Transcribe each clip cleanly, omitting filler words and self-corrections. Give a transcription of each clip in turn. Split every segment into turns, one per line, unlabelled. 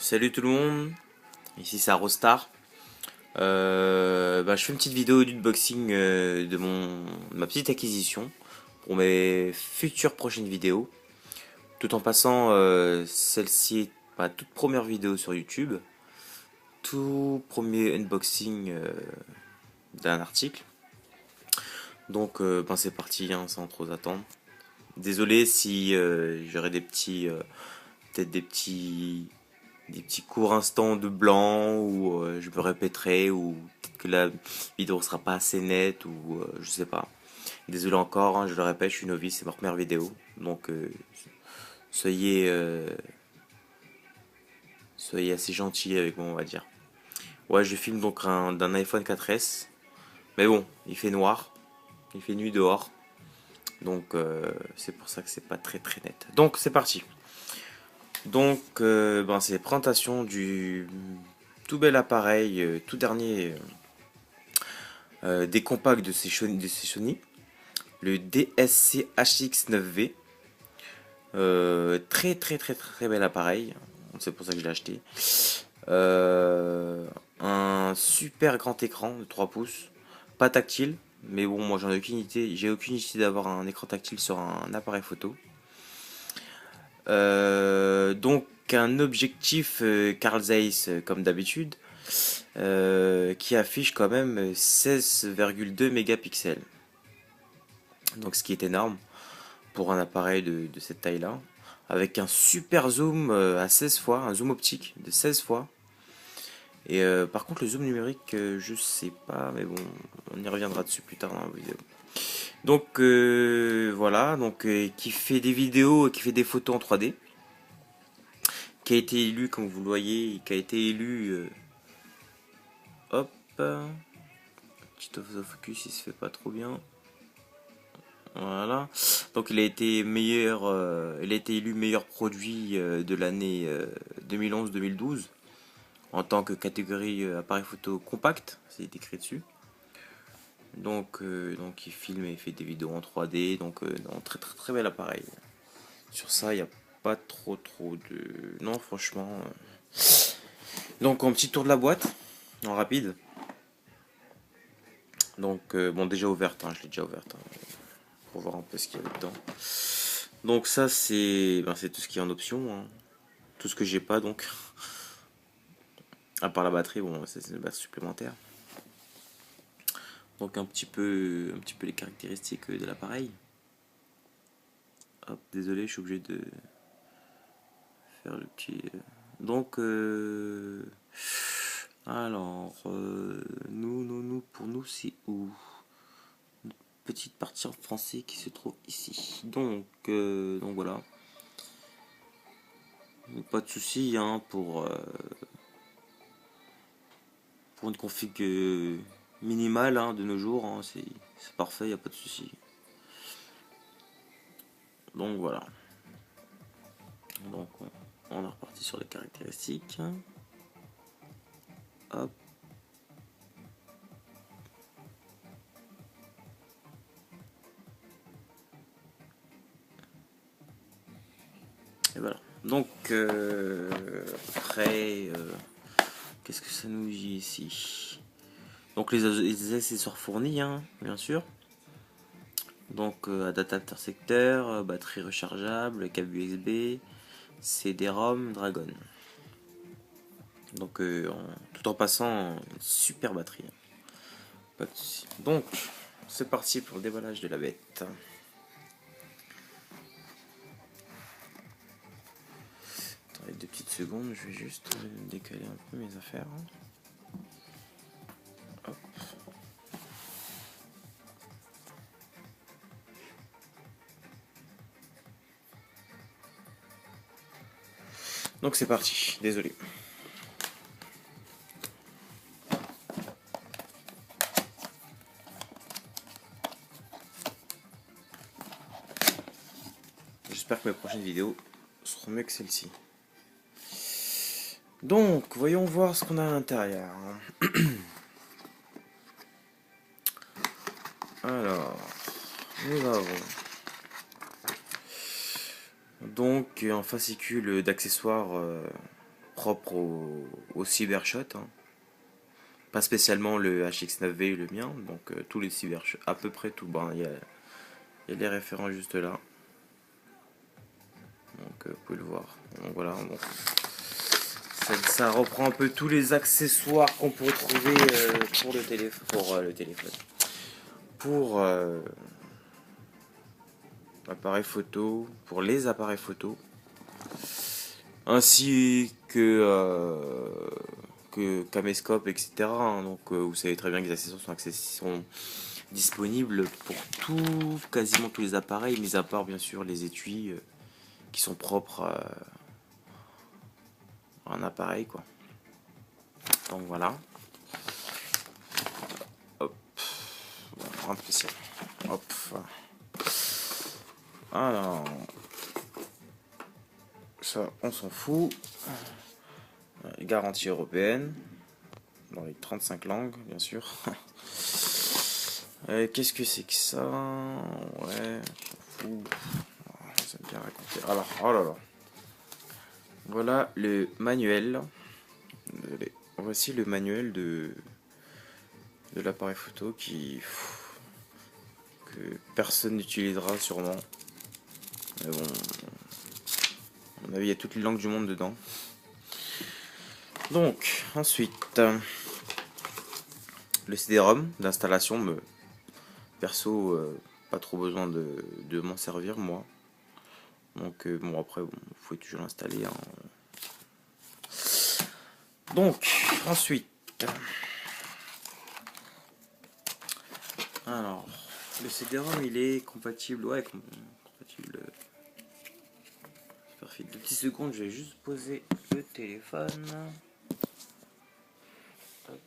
Salut tout le monde, ici c'est Rostar. Je fais une petite vidéo d'unboxing de ma petite acquisition pour mes futures prochaines vidéos, tout en passant celle-ci est ma toute première vidéo sur YouTube, tout premier unboxing d'un article. Donc c'est parti, hein, sans trop attendre. Désolé si j'aurai peut-être des petits courts instants de blanc où je me répéterai ou peut-être que la vidéo sera pas assez nette ou je sais pas. Désolé encore, hein, je le répète, je suis novice, c'est ma première vidéo. Donc soyez soyez assez gentil avec moi, on va dire. Ouais, je filme donc d'un iPhone 4S. Mais bon, il fait noir, il fait nuit dehors. Donc c'est pour ça que c'est pas très net. Donc c'est parti. Donc c'est la présentation du tout bel appareil, tout dernier des compacts de ces Sony, le DSC HX9V. Très bel appareil, c'est pour ça que je l'ai acheté. Un super grand écran de 3 pouces, pas tactile, mais bon, moi j'en ai aucune idée, j'ai aucune idée d'avoir un écran tactile sur un appareil photo. Donc un objectif Carl Zeiss comme d'habitude, qui affiche quand même 16,2 mégapixels. Donc ce qui est énorme pour un appareil de cette taille-là. Avec un super zoom à 16 fois, un zoom optique de 16 fois. Et par contre le zoom numérique, je sais pas, mais bon, on y reviendra dessus plus tard dans la vidéo. Donc voilà, donc qui fait des vidéos, qui fait des photos en 3D, qui a été élu, comme vous le voyez, qui a été élu, hop, petit autofocus, il se fait pas trop bien. Voilà. Donc il a été élu meilleur produit de l'année 2011-2012 en tant que catégorie appareil photo compact, c'est écrit dessus. Donc il filme et fait des vidéos en 3D, donc très bel appareil. Sur ça, il n'y a pas trop de... Non, franchement. Donc un petit tour de la boîte, en rapide. Donc bon, déjà ouverte, hein, je l'ai déjà ouverte, hein, pour voir un peu ce qu'il y a dedans. Donc ça c'est tout ce qui est en option, hein. Tout ce que j'ai pas donc. À part la batterie, bon c'est une batterie supplémentaire. Donc un petit peu les caractéristiques de l'appareil. Hop, désolé, je suis obligé de faire le petit. Donc alors pour nous c'est où? Une petite partie en français qui se trouve ici. Donc voilà. Pas de souci hein, pour une config minimale hein, de nos jours, hein, c'est parfait, il n'y a pas de souci. Donc voilà. Donc on est reparti sur les caractéristiques. Hop. Et voilà. Donc après, qu'est-ce que ça nous dit ici? Donc les accessoires fournis, hein, bien sûr. Donc adaptateur secteur, batterie rechargeable, câble USB, CD-ROM, Dragon. Donc tout en passant une super batterie. Pas de souci. Donc c'est parti pour le déballage de la bête. Attendez 2 petites secondes, je vais juste décaler un peu mes affaires. Hop. Donc c'est parti, désolé. J'espère que mes prochaines vidéos seront mieux que celle-ci. Donc, voyons voir ce qu'on a à l'intérieur. Alors, nous avons donc un fascicule d'accessoires propre au Cybershot, hein. Pas spécialement le HX9V, le mien, donc tous les Cybershots, à peu près tout. Ben, il y a les référents juste là. Donc vous pouvez le voir. Donc voilà, bon. Ça reprend un peu tous les accessoires qu'on peut trouver pour le téléphone. Pour l'appareil photo, pour les appareils photo, ainsi que caméscope, etc. hein. Donc vous savez très bien que les accessoires sont disponibles pour quasiment tous les appareils, mis à part bien sûr les étuis qui sont propres à un appareil, quoi. Donc voilà. Hop. Un spécial. Hop. Alors. Ça, on s'en fout. Garantie européenne. Dans les 35 langues, bien sûr. Qu'est-ce que c'est que ça? Ouais, on s'en fout. Ça me bien raconter. Alors, oh là là. Voilà le manuel. Désolé. Voici le manuel de l'appareil photo que personne n'utilisera sûrement. Mais bon, à mon avis, il y a toutes les langues du monde dedans. Donc, ensuite, le CD-ROM d'installation. Perso, pas trop besoin de m'en servir, moi. Donc, bon, après, bon, faut toujours l'installer. Hein. Donc, ensuite, alors, le CD-ROM, il est compatible, ouais, compatible. Parfait. 2 petites secondes, je vais juste poser le téléphone. Hop.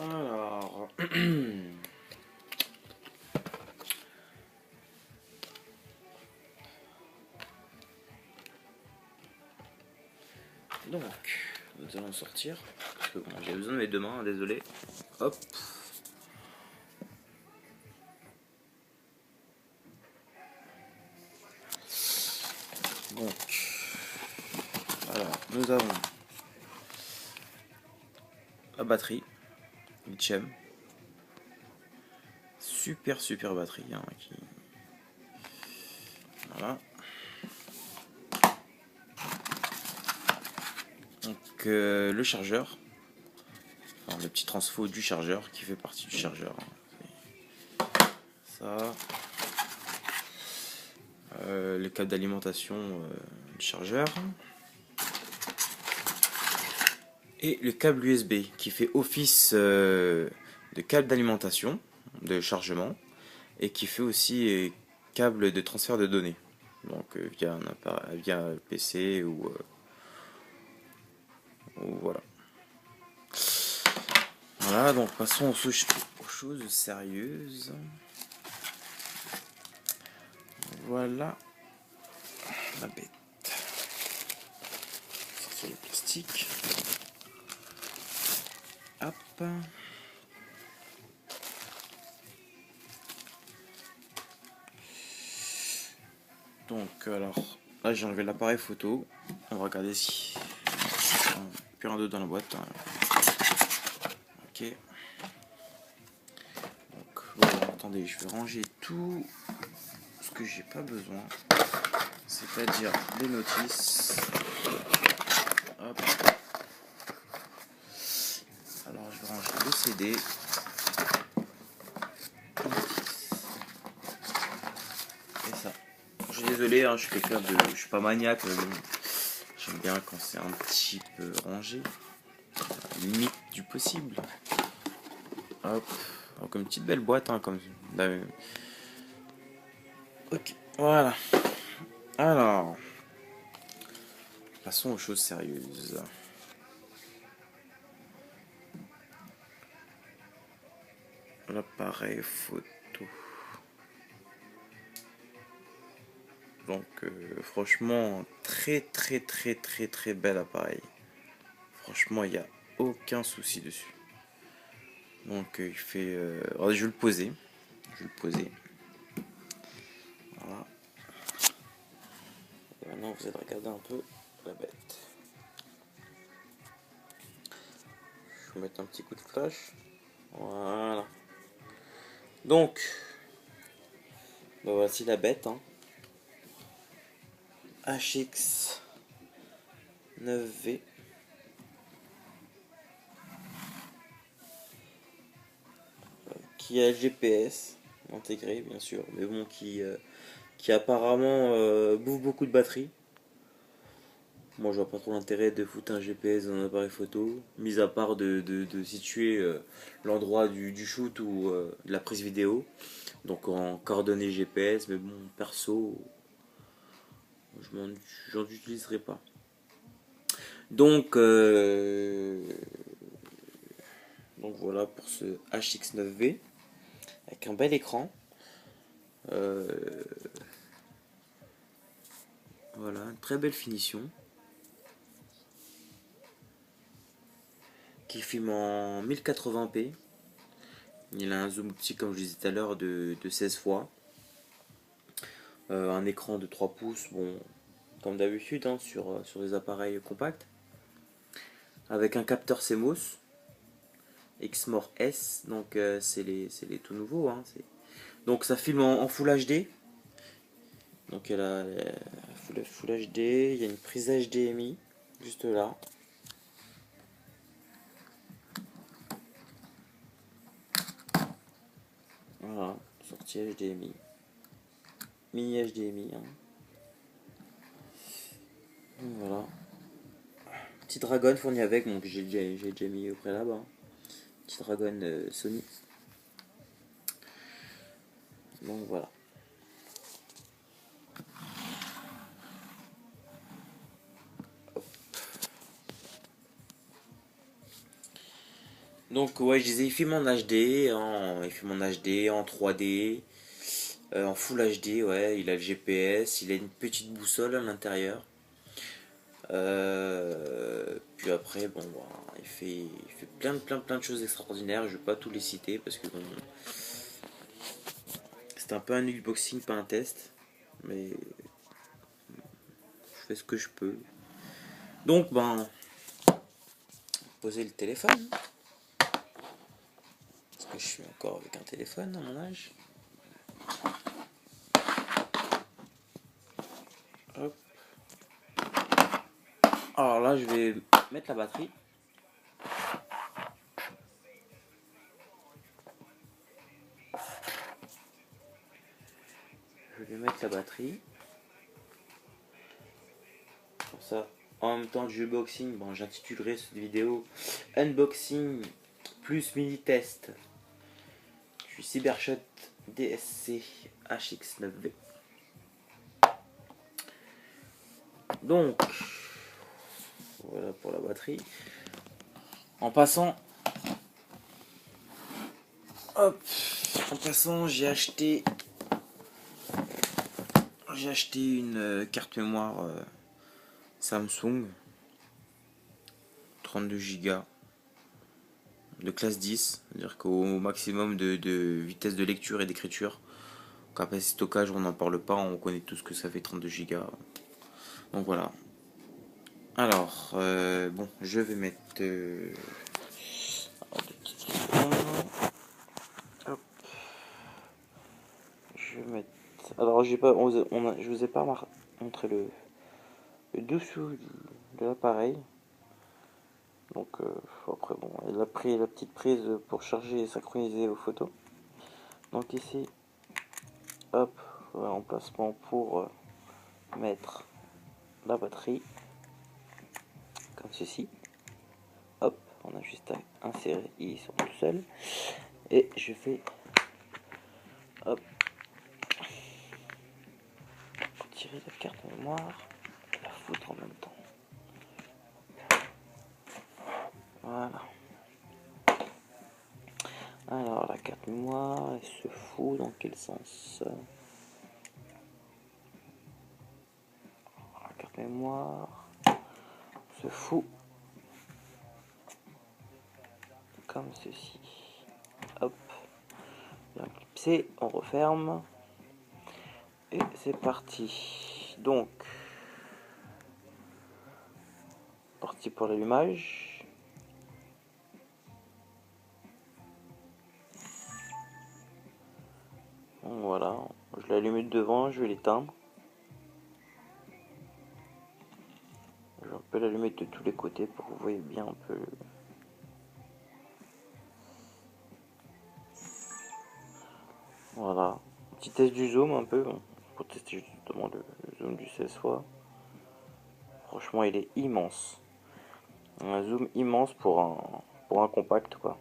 Alors, donc, nous allons sortir. Parce que bon, j'ai besoin de mes deux mains, désolé. Hop. Donc, alors, nous avons la batterie, lithium. Super batterie. Hein, Voilà. Donc, le chargeur. Enfin, le petit transfo du chargeur qui fait partie du chargeur. Hein. Ça. Les câbles d'alimentation du chargeur. Et le câble USB qui fait office de câble d'alimentation, de chargement, et qui fait aussi câble de transfert de données. Donc via le PC ou voilà. Voilà, donc passons aux choses sérieuses. Voilà la bête. Sur le plastique. Hop. Donc alors, là j'ai enlevé l'appareil photo. On va regarder si plus un 2 dans la boîte. Hein. Ok. Donc bon, attendez, je vais ranger tout ce que j'ai pas besoin. C'est-à-dire les notices. Hop. Alors je vais ranger le CD. Et ça. Je suis désolé, hein, je suis pas maniaque, mais bon, j'aime bien quand c'est un petit peu rangé. Limite du possible. Hop. Alors, comme une petite belle boîte, hein, comme. Ok. Voilà. Alors. Passons aux choses sérieuses. L'appareil photo. Donc franchement, très bel appareil. Franchement, il n'y a aucun souci dessus. Donc il fait... alors, je vais le poser. Maintenant vous allez regarder un peu la bête. Je vais mettre un petit coup de flash. Voilà. Donc, voici la bête. HX 9V. Qui a le GPS intégré, bien sûr, mais bon, qui apparemment bouffe beaucoup de batterie. Moi, je vois pas trop l'intérêt de foutre un GPS dans un appareil photo, mis à part de situer l'endroit du shoot ou de la prise vidéo. Donc en coordonnées GPS, mais bon, perso, j'en utiliserai pas. Donc, donc voilà pour ce HX9V avec un bel écran. Voilà, une très belle finition. Qui filme en 1080p. Il a un zoom optique, comme je disais tout à l'heure, de 16 fois. Un écran de 3 pouces, bon, comme d'habitude, sur des appareils compacts. Avec un capteur CMOS Exmor S, donc c'est les tout nouveaux. Donc ça filme en Full HD. Donc il y a la Full HD, il y a une prise HDMI juste là. Voilà, sortie HDMI. Mini HDMI. Voilà. Petit Dragon fourni avec, donc j'ai déjà mis au préalable. Petit Dragon Sony. Donc voilà. Donc ouais, je disais, il filme en HD, il filme en HD, en 3D, en Full HD, ouais, il a le GPS, il a une petite boussole à l'intérieur. Puis après, bon, voilà, il fait plein de choses extraordinaires. Je vais pas tous les citer parce que bon, c'est un peu un unboxing, pas un test, mais je fais ce que je peux. Donc ben, poser le téléphone, parce que je suis encore avec un téléphone à mon âge. Hop. Alors là, je vais mettre la batterie. Je vais mettre la batterie. Pour ça, en même temps du unboxing, bon, j'intitulerai cette vidéo Unboxing plus mini test du Cybershot DSC HX9V. Donc, voilà pour la batterie. En passant, hop, en passant, j'ai acheté une carte mémoire Samsung 32 Go de classe 10, c'est-à-dire qu'au maximum de vitesse de lecture et d'écriture. Capacité de stockage, on n'en parle pas, on connaît tout ce que ça fait 32 Go. Donc voilà. Alors, bon, je vais mettre. Hop. Je vais mettre. Alors, j'ai pas, je vous ai pas montré le dessous de l'appareil. Donc, après, bon, il a pris la petite prise pour charger et synchroniser vos photos. Donc, ici, hop, un emplacement pour mettre la batterie, comme ceci. Hop, on a juste à insérer, ils sont tout seuls. Et je fais, hop, tirer la carte mémoire, la foutre en même temps. Voilà. Alors la carte mémoire, elle se fout dans quel sens? La carte mémoire se fout comme ceci. Hop. Bien clipsé, on referme. Et c'est parti. Donc, parti pour l'allumage. Voilà, je l'ai allumé de devant, je vais l'éteindre. Je vais un peu l'allumer de tous les côtés pour que vous voyez bien un peu. Voilà, petit test du zoom un peu, pour tester justement le zoom du 16 fois. Franchement, il est immense. Un zoom immense pour un compact, quoi.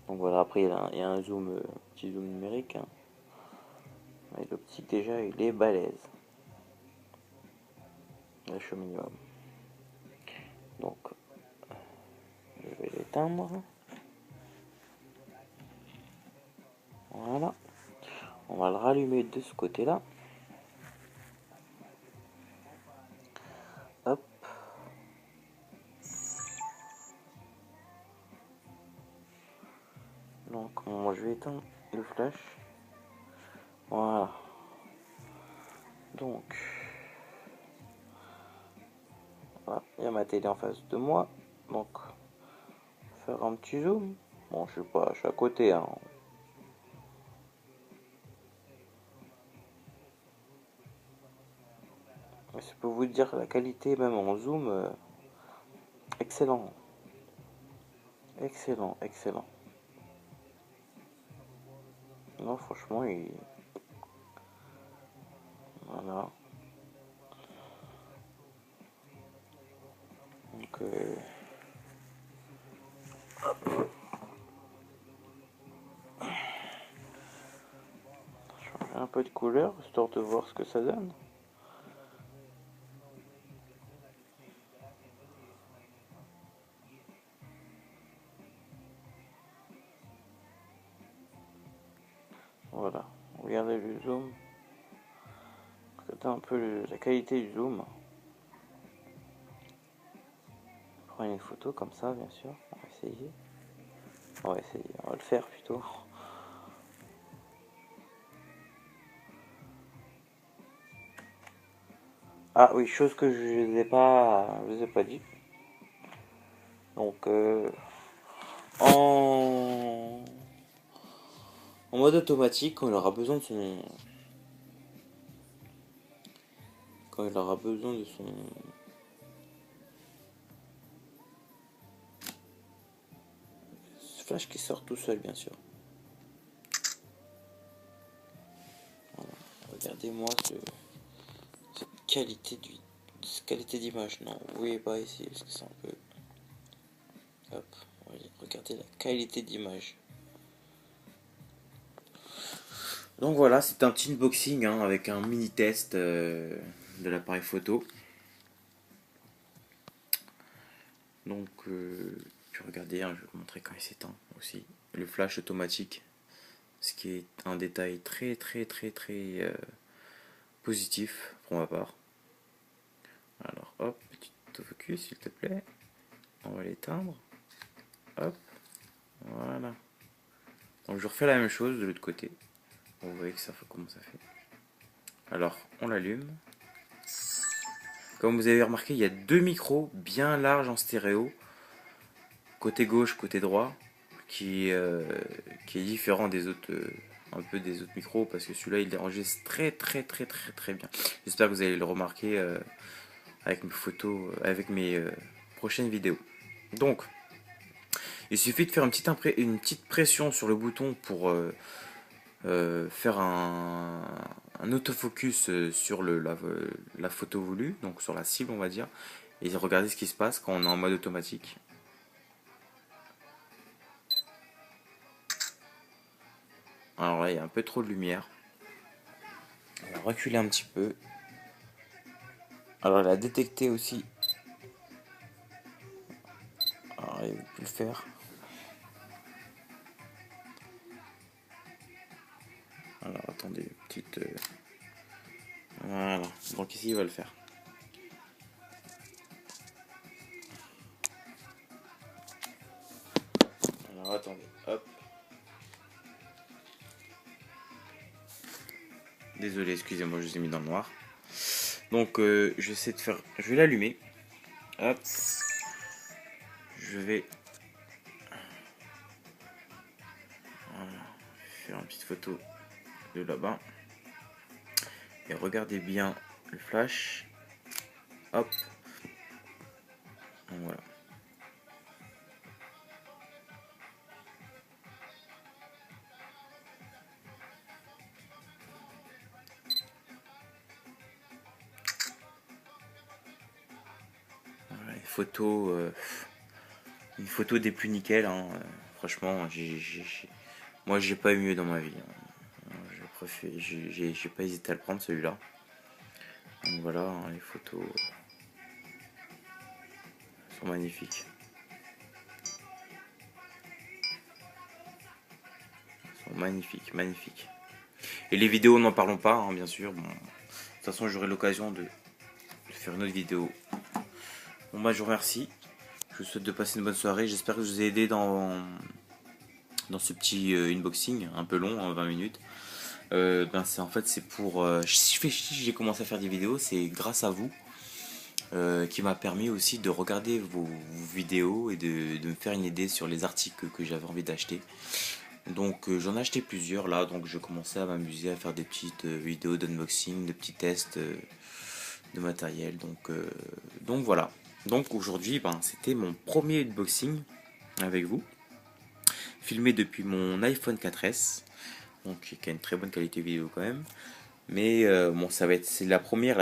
Donc voilà, après il y a un zoom, petit zoom numérique. Hein. Mais l'optique déjà, il est balèze. Là, je suis au minimum. Donc, je vais l'éteindre. Voilà. On va le rallumer de ce côté-là. Hop. Donc, moi, je vais éteindre le flash. Voilà. Donc, voilà. Il y a ma télé en face de moi. Donc, faire un petit zoom. Bon, je sais pas, je suis à côté. Hein. Ça peut vous dire la qualité, même en zoom, excellent. Excellent, excellent. Non, franchement, il... Voilà. Donc, changer un peu de couleur, histoire de voir ce que ça donne. Voilà. Regardez le zoom. Regardez un peu la qualité du zoom. Prenez une photo comme ça, bien sûr. On va essayer. On va essayer. On va le faire plutôt. Ah oui, chose que je vous ai pas dit. Donc en mode automatique, quand il aura besoin de son flash qui sort tout seul, bien sûr. Voilà. Regardez-moi cette qualité d'image. Non, vous voyez pas ici parce que c'est un peu. Hop, regardez la qualité d'image. Donc voilà, c'est un petit unboxing hein, avec un mini test de l'appareil photo. Donc, puis regardez, hein, je vais vous montrer quand il s'éteint aussi. Le flash automatique, ce qui est un détail très positif pour ma part. Alors hop, petit autofocus s'il te plaît. On va l'éteindre. Hop, voilà. Donc je refais la même chose de l'autre côté. Vous voyez que ça fait comment ça fait. Alors on l'allume. Comme vous avez remarqué, il y a deux micros bien larges en stéréo. Côté gauche, côté droit. Qui est différent des autres, un peu des autres micros. Parce que celui-là il enregistre très bien. J'espère que vous allez le remarquer avec mes photos, avec mes prochaines vidéos. Donc, il suffit de faire une petite pression sur le bouton pour faire un autofocus sur la photo voulue, donc sur la cible on va dire, et regardez ce qui se passe quand on est en mode automatique. Alors là il y a un peu trop de lumière. On va reculer un petit peu. Alors elle a détecté aussi. Alors il ne peut plus le faire. Alors attendez, petite... Voilà, donc ici il va le faire. Alors attendez, hop. Désolé, excusez-moi, je vous ai mis dans le noir. Donc je vais essayer de faire, je vais l'allumer. Hop, je vais faire une petite photo de là-bas. Et regardez bien le flash. Hop, voilà. Voilà, une photo des plus nickel, hein. Franchement, moi j'ai pas eu mieux dans ma vie, hein. J'ai pas hésité à le prendre celui-là. Donc voilà, hein, les photos sont magnifiques. Sont magnifiques, magnifiques. Et les vidéos, n'en parlons pas, hein, bien sûr. Bon, de toute façon, j'aurai l'occasion de faire une autre vidéo. Bon, bah, je vous remercie. Je vous souhaite de passer une bonne soirée. J'espère que je vous ai aidé dans ce petit unboxing un peu long, en 20 minutes. Ben c'est en fait c'est pour si j'ai commencé à faire des vidéos, c'est grâce à vous qui m'a permis aussi de regarder vos vidéos et de me faire une idée sur les articles que j'avais envie d'acheter. Donc j'en ai acheté plusieurs là, donc je commençais à m'amuser à faire des petites vidéos d'unboxing, des petits tests de matériel. Donc voilà. Donc aujourd'hui, ben, c'était mon premier unboxing avec vous, filmé depuis mon iPhone 4S, donc qui a une très bonne qualité vidéo quand même. Mais bon, c'est la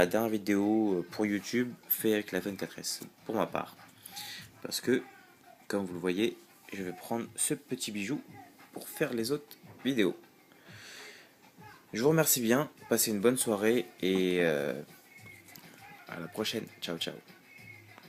dernière vidéo pour YouTube fait avec l'iPhone 4S pour ma part, parce que comme vous le voyez, je vais prendre ce petit bijou pour faire les autres vidéos. Je vous remercie bien, passez une bonne soirée et à la prochaine. Ciao ciao.